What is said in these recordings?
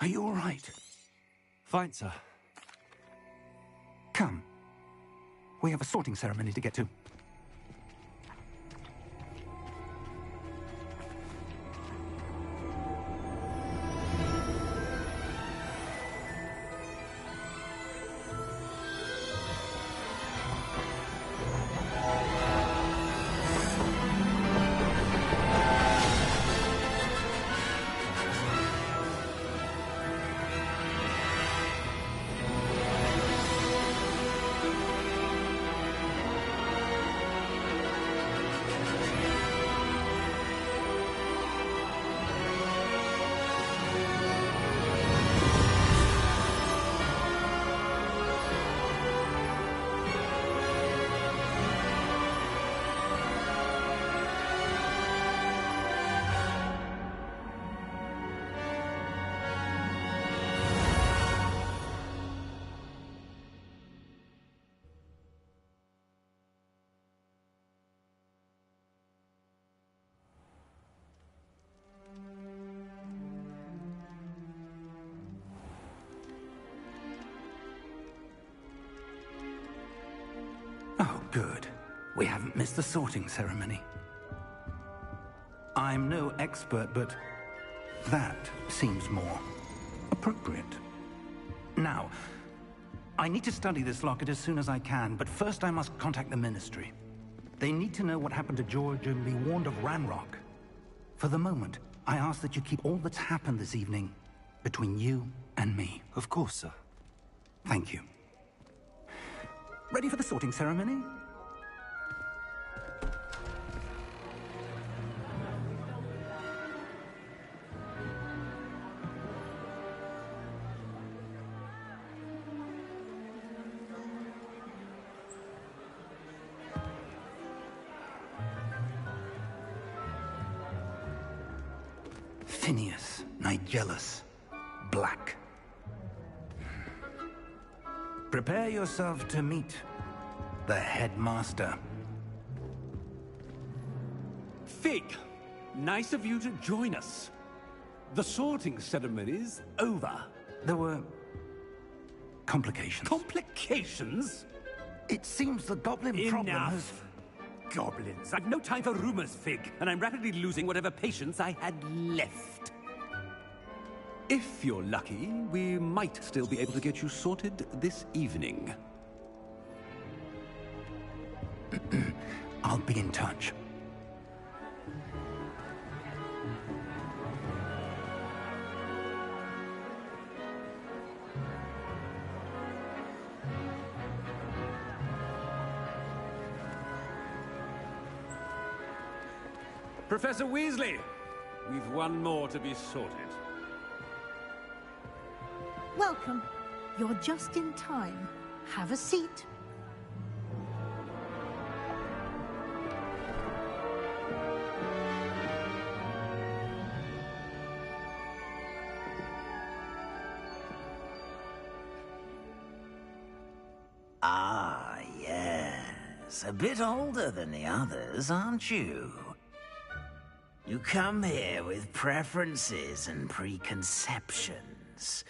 you all right? Fine, sir. Come. We have a sorting ceremony to get to. Oh, good. We haven't missed the sorting ceremony. I'm no expert, but that seems more appropriate. Now, I need to study this locket as soon as I can, but first I must contact the Ministry. They need to know what happened to George and be warned of Ranrock. For the moment, I ask that you keep all that's happened this evening between you and me. Of course, sir. Thank you. Ready for the sorting ceremony? Phineas, Nigellus, Black. Prepare yourself to meet the headmaster. Fig, nice of you to join us. The sorting ceremony's over. There were complications. Complications? It seems the goblin problem has... Enough! Goblins. I've no time for rumors, Fig, and I'm rapidly losing whatever patience I had left. If you're lucky, we might still be able to get you sorted this evening. I'll be in touch. Professor Weasley, we've one more to be sorted. Welcome. You're just in time. Have a seat. Ah, yes. A bit older than the others, aren't you? You come here with preferences and preconceptions.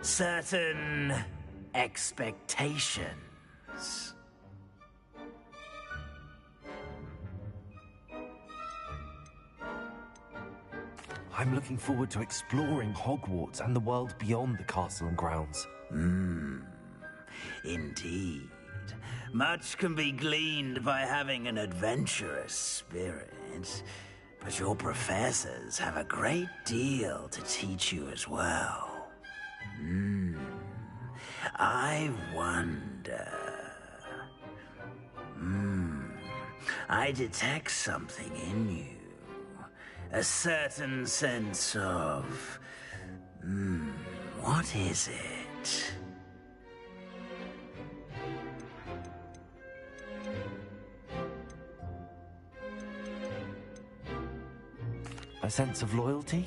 Certain expectations. I'm looking forward to exploring Hogwarts and the world beyond the castle and grounds. Indeed. Much can be gleaned by having an adventurous spirit, but your professors have a great deal to teach you as well. I wonder... I detect something in you. A certain sense of... what is it? A sense of loyalty?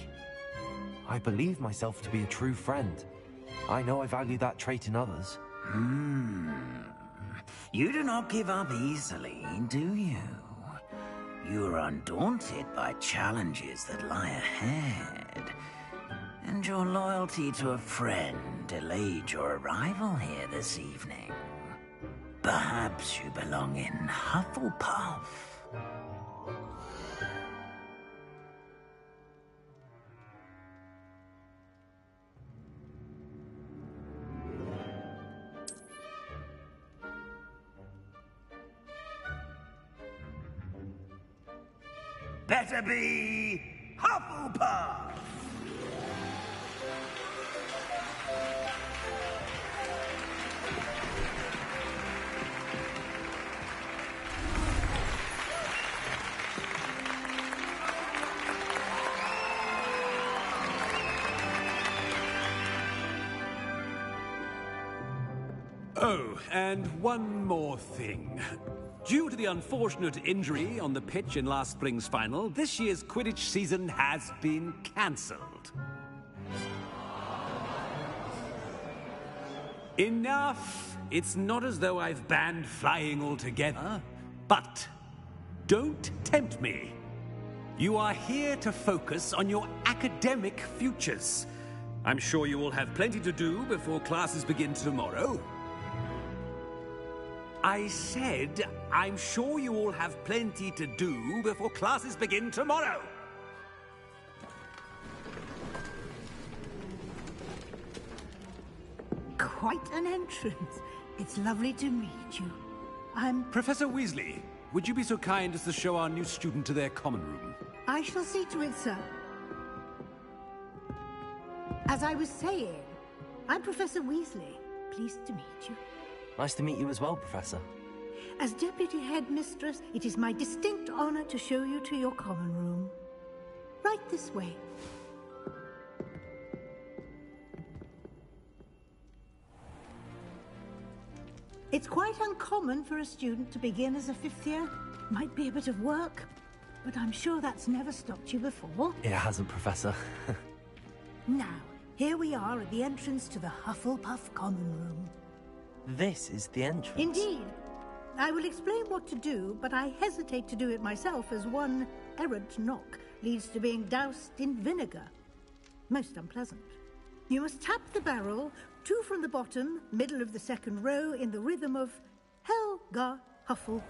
I believe myself to be a true friend. I know I value that trait in others. You do not give up easily, do you? You are undaunted by challenges that lie ahead. And your loyalty to a friend delayed your arrival here this evening. Perhaps you belong in Hufflepuff. Better be Hufflepuff! Oh, and one more thing. Due to the unfortunate injury on the pitch in last spring's final, this year's Quidditch season has been cancelled. Enough! It's not as though I've banned flying altogether, but don't tempt me. You are here to focus on your academic futures. I'm sure you will have plenty to do before classes begin tomorrow. I said, I'm sure you all have plenty to do before classes begin tomorrow. Quite an entrance. It's lovely to meet you. I'm... Professor Weasley, would you be so kind as to show our new student to their common room? I shall see to it, sir. As I was saying, I'm Professor Weasley. Pleased to meet you. Nice to meet you as well, Professor. As Deputy Headmistress, it is my distinct honor to show you to your common room. Right this way. It's quite uncommon for a student to begin as a fifth year. Might be a bit of work, but I'm sure that's never stopped you before. It hasn't, Professor. Now, here we are at the entrance to the Hufflepuff common room. This is the entrance. Indeed. I will explain what to do, but I hesitate to do it myself as one errant knock leads to being doused in vinegar. Most unpleasant. You must tap the barrel, 2 from the bottom, middle of the second row, in the rhythm of Helga Hufflepuff.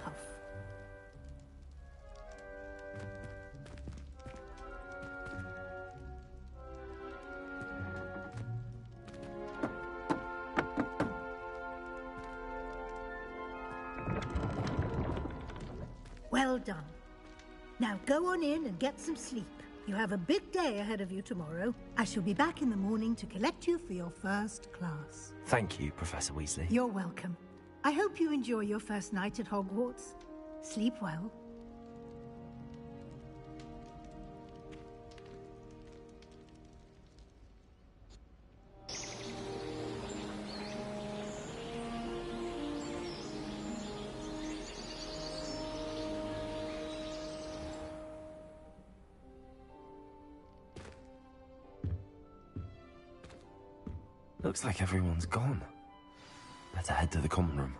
Well done. Now go on in and get some sleep. You have a big day ahead of you tomorrow. I shall be back in the morning to collect you for your first class. Thank you, Professor Weasley. You're welcome. I hope you enjoy your first night at Hogwarts. Sleep well. Looks like everyone's gone. Better head to the common room.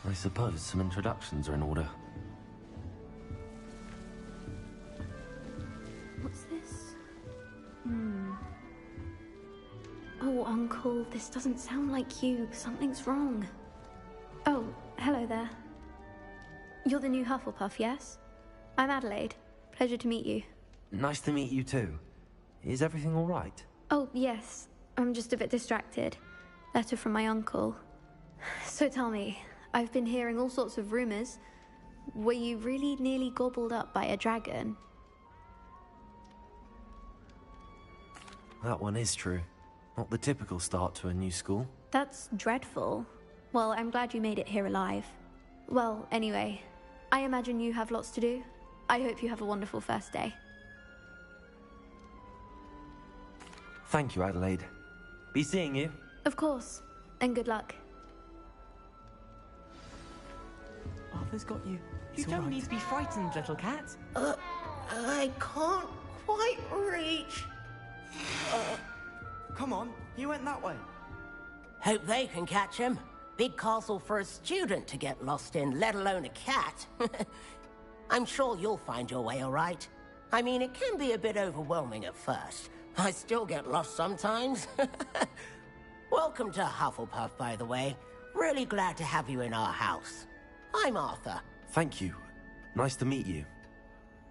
I suppose some introductions are in order. What's this? Oh, Uncle, this doesn't sound like you. Something's wrong. Oh, hello there. You're the new Hufflepuff, yes? I'm Adelaide. Pleasure to meet you. Nice to meet you too. Is everything all right? Oh, yes. I'm just a bit distracted. Letter from my uncle. So tell me, I've been hearing all sorts of rumors. Were you really nearly gobbled up by a dragon? That one is true. Not the typical start to a new school. That's dreadful. Well, I'm glad you made it here alive. Well, anyway, I imagine you have lots to do. I hope you have a wonderful first day. Thank you, Adelaide. Be seeing you. Of course, and good luck. Arthur's got you. You don't need to be frightened, little cat. I can't quite reach. Come on, he went that way. Hope they can catch him. Big castle for a student to get lost in, let alone a cat. I'm sure you'll find your way all right. I mean, it can be a bit overwhelming at first. I still get lost sometimes. Welcome to Hufflepuff, by the way. Really glad to have you in our house. I'm Arthur. Thank you. Nice to meet you.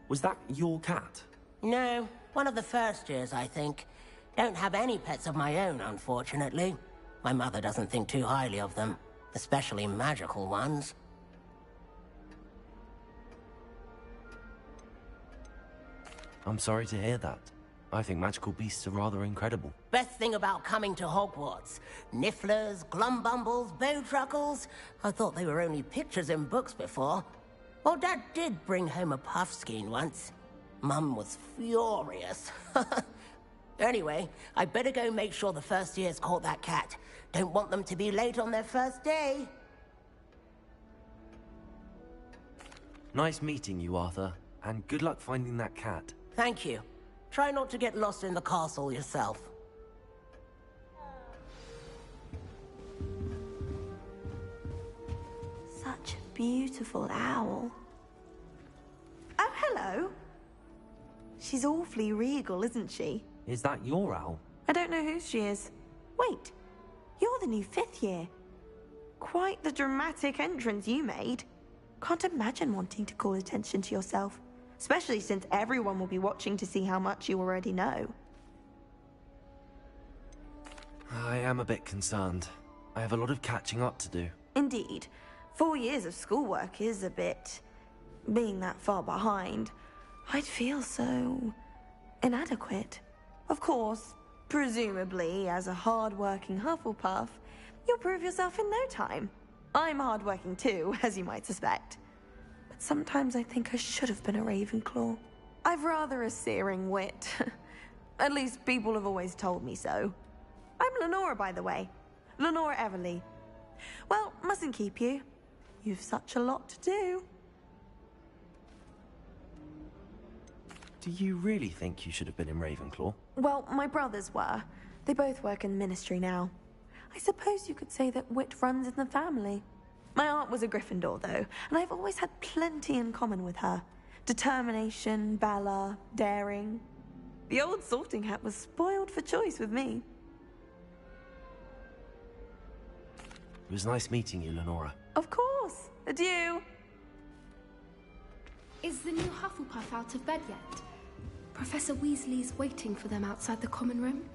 Was that your cat? No, one of the first years, I think. Don't have any pets of my own, unfortunately. My mother doesn't think too highly of them, especially magical ones. I'm sorry to hear that. I think magical beasts are rather incredible. Best thing about coming to Hogwarts. Nifflers, glumbumbles, bowtruckles. I thought they were only pictures in books before. Well, Dad did bring home a puffskein once. Mum was furious. Anyway, I better go make sure the first years caught that cat. Don't want them to be late on their first day. Nice meeting you, Arthur. And good luck finding that cat. Thank you. Try not to get lost in the castle yourself. Such a beautiful owl. Oh, hello. She's awfully regal, isn't she? Is that your owl? I don't know who she is. Wait, you're the new 5th year. Quite the dramatic entrance you made. Can't imagine wanting to call attention to yourself, especially since everyone will be watching to see how much you already know. I am a bit concerned. I have a lot of catching up to do. Indeed. 4 years of schoolwork is a bit... being that far behind. I'd feel so... inadequate. Of course, presumably, as a hard-working Hufflepuff, you'll prove yourself in no time. I'm hard-working too, as you might suspect. But sometimes I think I should have been a Ravenclaw. I've rather a searing wit. At least people have always told me so. I'm Lenora, by the way. Lenora Everly. Well, mustn't keep you. You've such a lot to do. Do you really think you should have been in Ravenclaw? Well, my brothers were. They both work in the ministry now. I suppose you could say that wit runs in the family. My aunt was a Gryffindor, though, and I've always had plenty in common with her. Determination, valor, daring. The old sorting hat was spoiled for choice with me. It was nice meeting you, Lenora. Of course. Adieu. Is the new Hufflepuff out of bed yet? Professor Weasley's waiting for them outside the common room.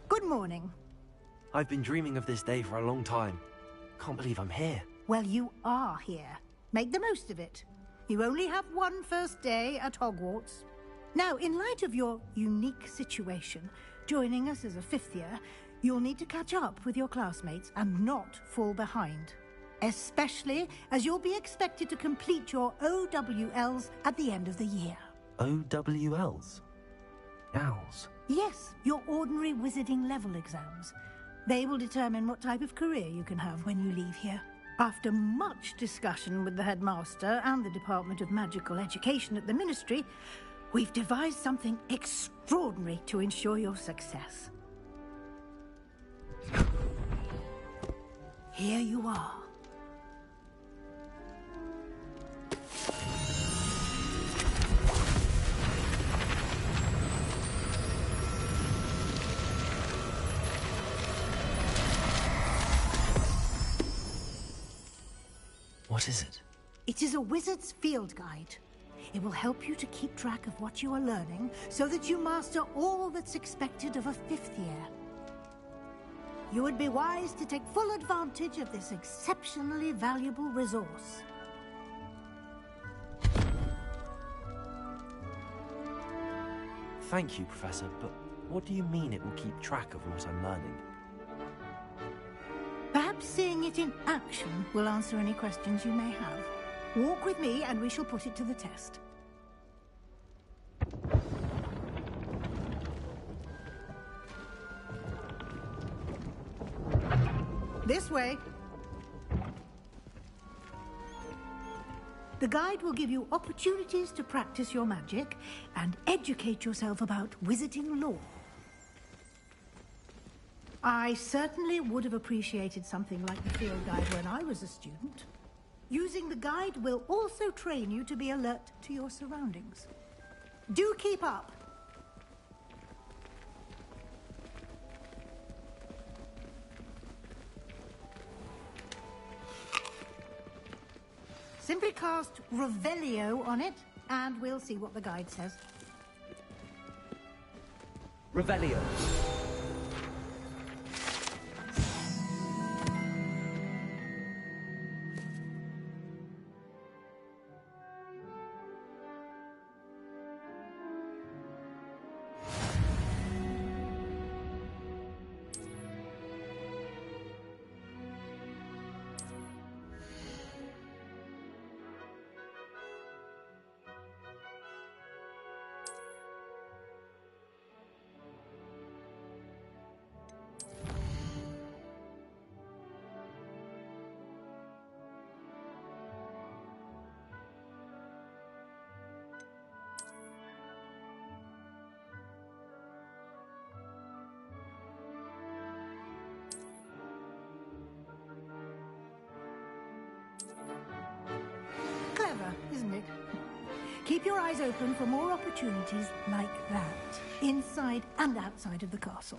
Good morning. I've been dreaming of this day for a long time. Can't believe I'm here. Well, you are here. Make the most of it. You only have one first day at Hogwarts. Now, in light of your unique situation, joining us as a 5th year, you'll need to catch up with your classmates and not fall behind. Especially as you'll be expected to complete your OWLs at the end of the year. OWLs? Owls? Yes, your ordinary wizarding level exams. They will determine what type of career you can have when you leave here. After much discussion with the headmaster and the Department of Magical Education at the Ministry, we've devised something extraordinary to ensure your success. Here you are. What is it? It is a wizard's field guide. It will help you to keep track of what you are learning so that you master all that's expected of a 5th year. You would be wise to take full advantage of this exceptionally valuable resource. Thank you, Professor, but what do you mean it will keep track of what I'm learning? Perhaps seeing it in action will answer any questions you may have. Walk with me and we shall put it to the test. This way. The guide will give you opportunities to practice your magic and educate yourself about wizarding lore. I certainly would have appreciated something like the field guide when I was a student. Using the guide will also train you to be alert to your surroundings. Do keep up. Simply cast Revelio on it, and we'll see what the guide says. Revelio. Isn't it? Keep your eyes open for more opportunities like that, inside and outside of the castle.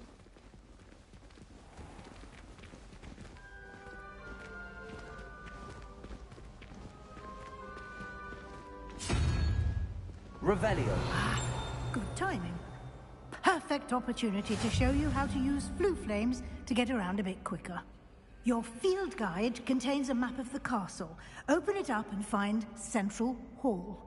Revelio. Good timing. Perfect opportunity to show you how to use flue flames to get around a bit quicker. Your field guide contains a map of the castle. Open it up and find Central Hall.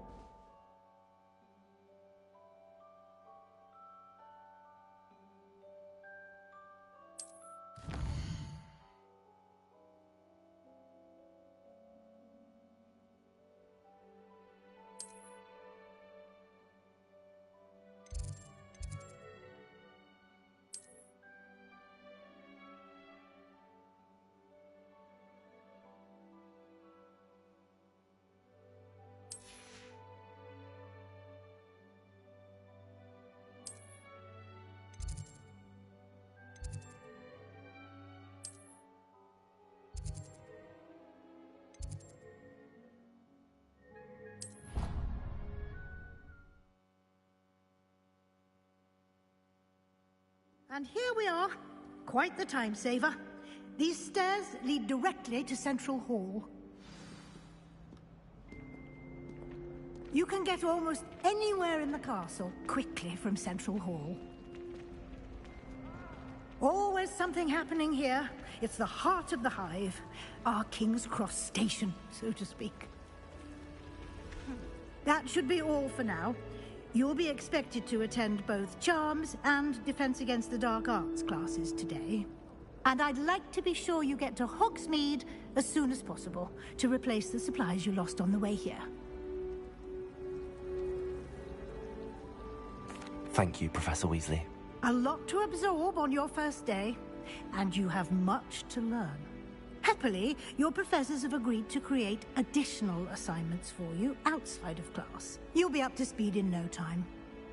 And here we are. Quite the time saver. These stairs lead directly to Central Hall. You can get almost anywhere in the castle quickly from Central Hall. Always something happening here. It's the heart of the hive. Our King's Cross station, so to speak. That should be all for now. You'll be expected to attend both Charms and Defense Against the Dark Arts classes today. And I'd like to be sure you get to Hogsmeade as soon as possible to replace the supplies you lost on the way here. Thank you, Professor Weasley. A lot to absorb on your first day, and you have much to learn. Happily, your professors have agreed to create additional assignments for you outside of class. You'll be up to speed in no time.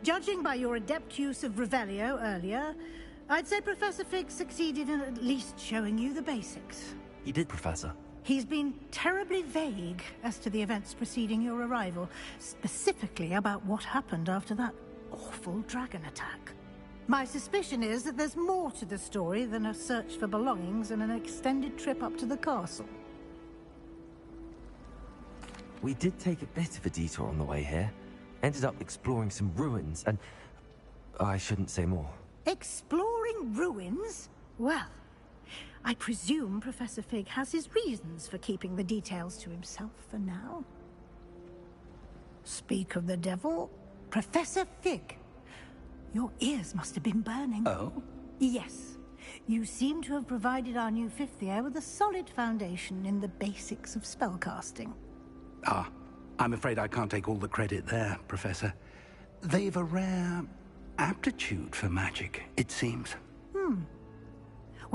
Judging by your adept use of Revelio earlier, I'd say Professor Fig succeeded in at least showing you the basics. He did, Professor. He's been terribly vague as to the events preceding your arrival, specifically about what happened after that awful dragon attack. My suspicion is that there's more to the story than a search for belongings and an extended trip up to the castle. We did take a bit of a detour on the way here. Ended up exploring some ruins and... I shouldn't say more. Exploring ruins? Well, I presume Professor Fig has his reasons for keeping the details to himself for now. Speak of the devil, Professor Fig. Your ears must have been burning. Oh? Yes. You seem to have provided our new fifth year with a solid foundation in the basics of spellcasting. Ah, I'm afraid I can't take all the credit there, Professor. They've a rare aptitude for magic, it seems.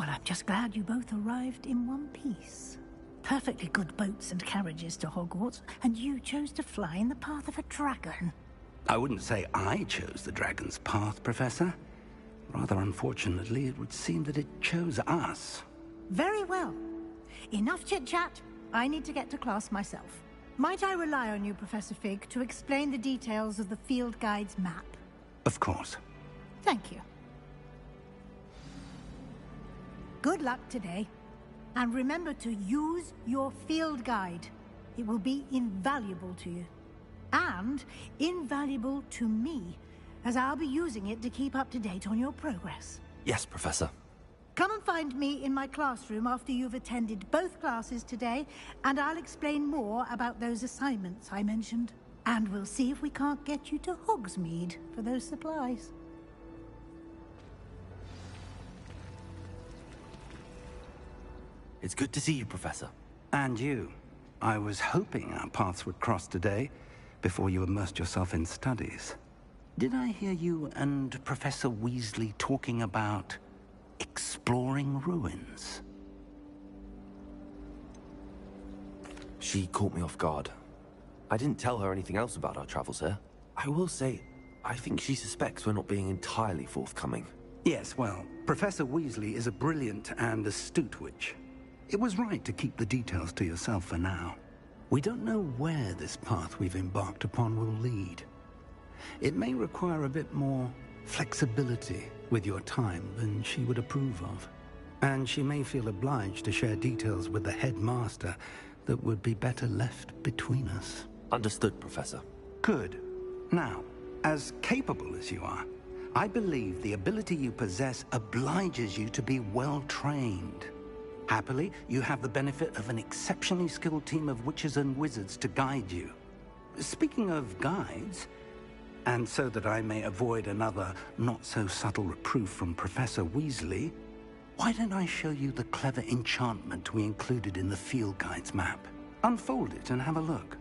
Well, I'm just glad you both arrived in one piece. Perfectly good boats and carriages to Hogwarts, and you chose to fly in the path of a dragon. I wouldn't say I chose the dragon's path, Professor. Rather unfortunately, it would seem that it chose us. Very well. Enough chit-chat. I need to get to class myself. Might I rely on you, Professor Fig, to explain the details of the field guide's map? Of course. Thank you. Good luck today. And remember to use your field guide. It will be invaluable to you. And invaluable to me, as I'll be using it to keep up to date on your progress. Yes, Professor. Come and find me in my classroom after you've attended both classes today, and I'll explain more about those assignments I mentioned. And we'll see if we can't get you to Hogsmeade for those supplies. It's good to see you, Professor. And you. I was hoping our paths would cross today, before you immersed yourself in studies. Did I hear you and Professor Weasley talking about exploring ruins? She caught me off guard. I didn't tell her anything else about our travels here. I will say, I think she suspects we're not being entirely forthcoming. Yes, well, Professor Weasley is a brilliant and astute witch. It was right to keep the details to yourself for now. We don't know where this path we've embarked upon will lead. It may require a bit more flexibility with your time than she would approve of. And she may feel obliged to share details with the headmaster that would be better left between us. Understood, Professor. Good. Now, as capable as you are, I believe the ability you possess obliges you to be well-trained. Happily, you have the benefit of an exceptionally skilled team of witches and wizards to guide you. Speaking of guides, and so that I may avoid another not-so-subtle reproof from Professor Weasley, why don't I show you the clever enchantment we included in the field guide's map? Unfold it and have a look.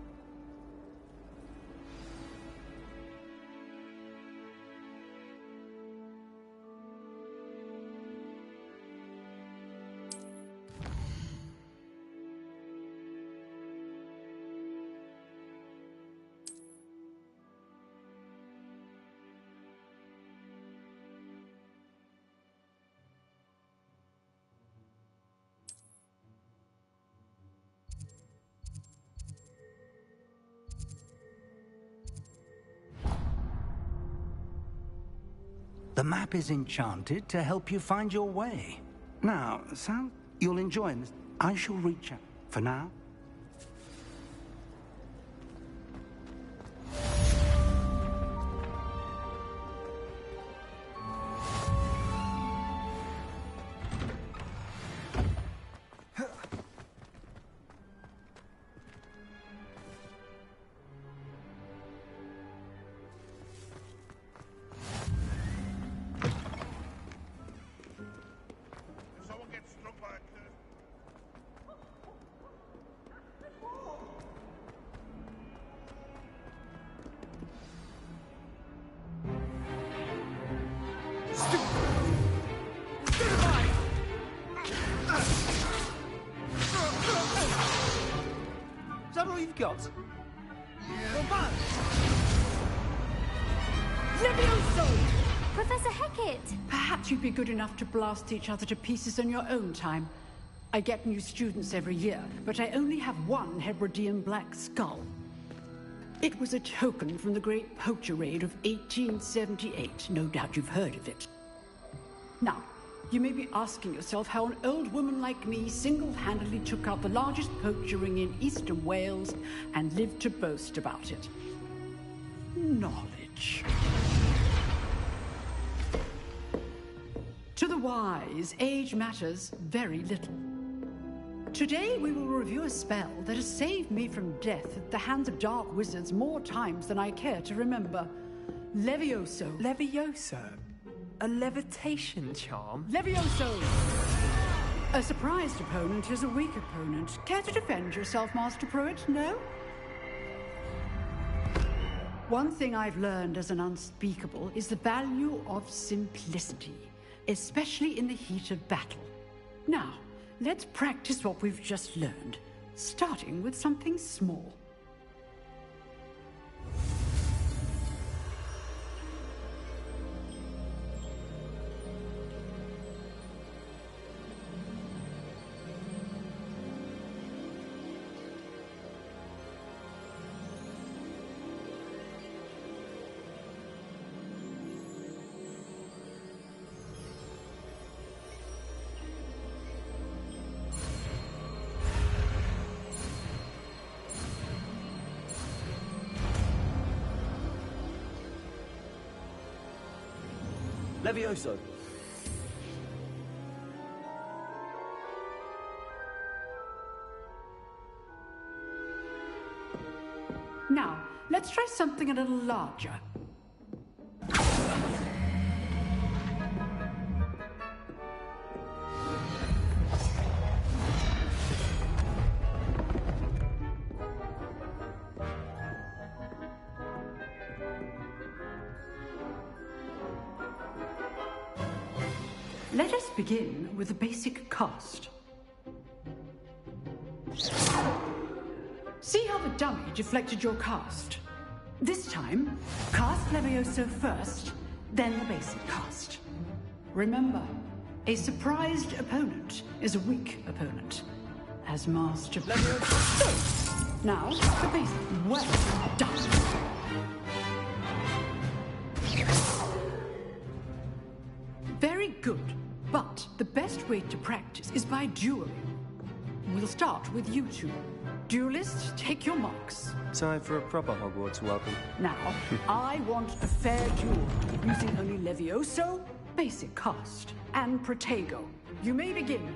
The map is enchanted to help you find your way. Now, Sal, you'll enjoy this. I shall reach out. For now, Is that all you've got? Levioso! Professor Hecat! Perhaps you'd be good enough to blast each other to pieces on your own time. I get new students every year, but I only have one Hebridean black skull. It was a token from the Great Poacher Raid of 1878. No doubt you've heard of it. Now, you may be asking yourself how an old woman like me single-handedly took out the largest poacher ring in eastern Wales and lived to boast about it. Knowledge. To the wise, age matters very little. Today we will review a spell that has saved me from death at the hands of dark wizards more times than I care to remember. Levioso. Levioso? A levitation charm? Levioso! A surprised opponent is a weak opponent. Care to defend yourself, Master Pruitt? No? One thing I've learned as an unspeakable is the value of simplicity, especially in the heat of battle. Now, let's practice what we've just learned, starting with something small. Levioso! Now, let's try something a little larger. Let us begin with the basic cast. See how the dummy deflected your cast? This time, cast Levioso first, then the basic cast. Remember, a surprised opponent is a weak opponent. As Master Levioso. Now, the basic. Well done. Very good. But the best way to practice is by dueling. We'll start with you two. Duelists, take your marks. Time for a proper Hogwarts welcome. Now, I want a fair duel, using only Levioso, basic cast, and Protego. You may begin.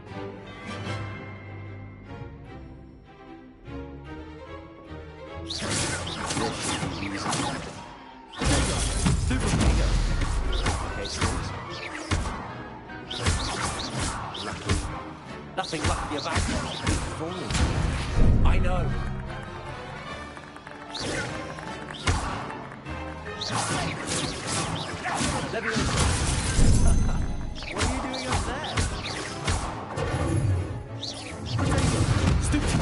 Nothing lucky about it. I know. What are you doing up there? Stupid.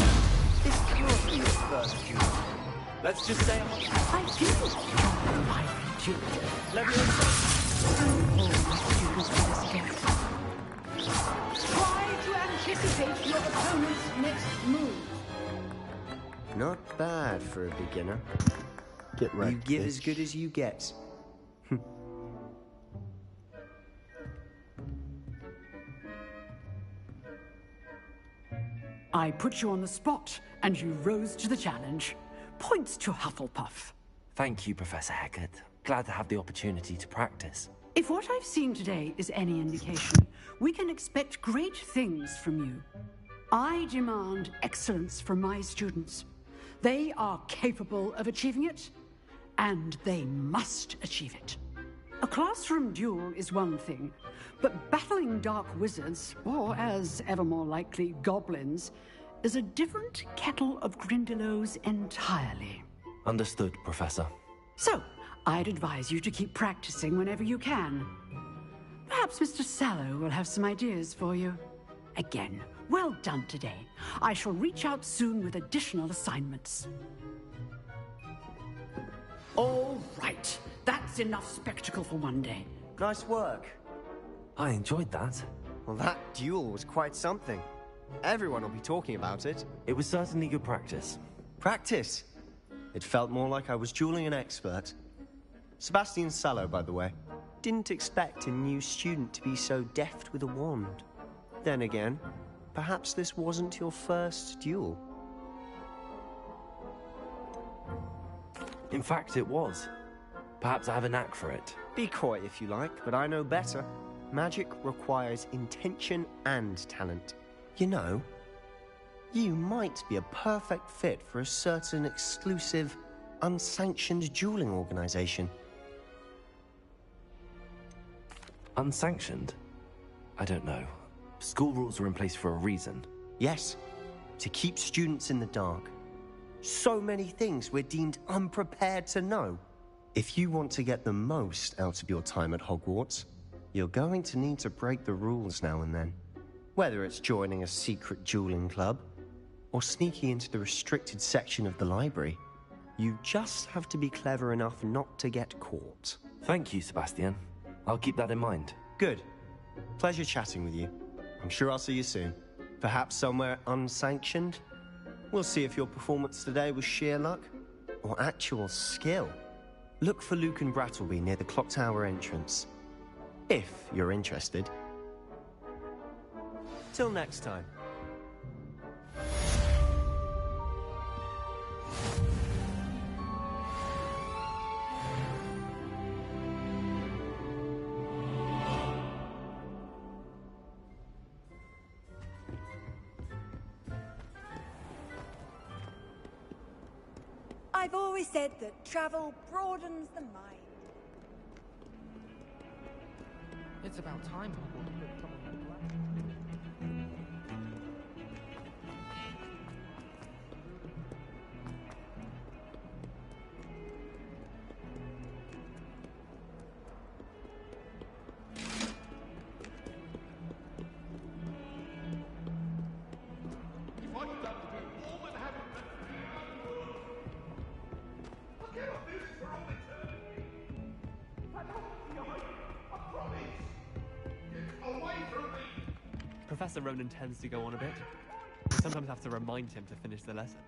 This can't be your first duel. Let's just say I didn't jump my duel. Try to anticipate your opponent's next move. Not bad for a beginner. Get right. You give as good as you get. I put you on the spot, and you rose to the challenge. Points to Hufflepuff. Thank you, Professor Hecat. Glad to have the opportunity to practice. If what I've seen today is any indication, we can expect great things from you. I demand excellence from my students. They are capable of achieving it, and they must achieve it. A classroom duel is one thing, but battling dark wizards, or as ever more likely, goblins, is a different kettle of Grindylows entirely. Understood, Professor. So, I'd advise you to keep practicing whenever you can. Perhaps Mr. Sallow will have some ideas for you. Again, well done today. I shall reach out soon with additional assignments. All right. That's enough spectacle for one day. Nice work. I enjoyed that. Well, that duel was quite something. Everyone will be talking about it. It was certainly good practice. Practice? It felt more like I was dueling an expert. Sebastian Sallow, by the way. Didn't expect a new student to be so deft with a wand. Then again, perhaps this wasn't your first duel. In fact, it was. Perhaps I have a knack for it. Be coy if you like, but I know better. Magic requires intention and talent. You know, you might be a perfect fit for a certain exclusive, unsanctioned dueling organization. Unsanctioned? I don't know. School rules are in place for a reason. Yes, to keep students in the dark. So many things we're deemed unprepared to know. If you want to get the most out of your time at Hogwarts, you're going to need to break the rules now and then. Whether it's joining a secret dueling club, or sneaking into the restricted section of the library, you just have to be clever enough not to get caught. Thank you, Sebastian. I'll keep that in mind. Good. Pleasure chatting with you. I'm sure I'll see you soon. Perhaps somewhere unsanctioned? We'll see if your performance today was sheer luck or actual skill. Look for Luke and Brattleby near the clock tower entrance. If you're interested. Till next time. I've always said that travel broadens the mind. It's about time. Professor Ronan tends to go on a bit. We sometimes have to remind him to finish the lesson.